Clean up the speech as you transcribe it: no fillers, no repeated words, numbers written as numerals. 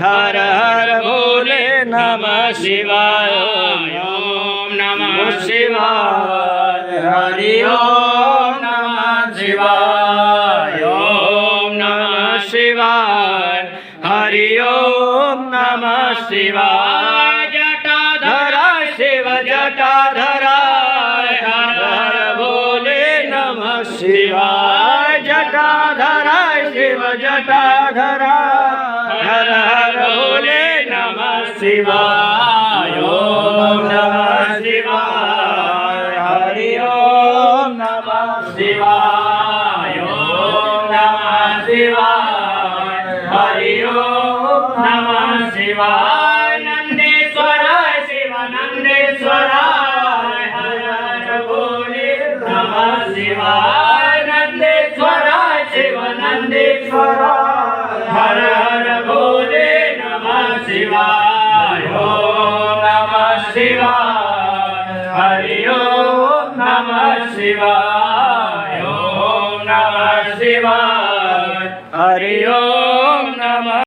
हर हर भोले नमः शिवाय ओम नमः शिवाय हरि ओम नमः शिवाय ओम नमः शिवाय हरि ओम नमः शिवाय जटाधरा शिव जटाधरा हर हर भोले नमः शिवाय जटाधरा शिव जटाधरा हर हर भोले नमः शिवाय ओम नमः शिवाय हरि ओम नमः शिवाय ओम नमः शिवाय हरि ओम नमः शिवाय नंदेश्वराय शिव नंदेश्वराय हर हर भोले नमः शिवाय नंदेश्वराय शिव नंदेश्वराय हर हर भोले नमः शिवाय ओम नमः शिवाय हरि ओम नमः शिवाय ओम नमः शिवाय हरि ओम नमः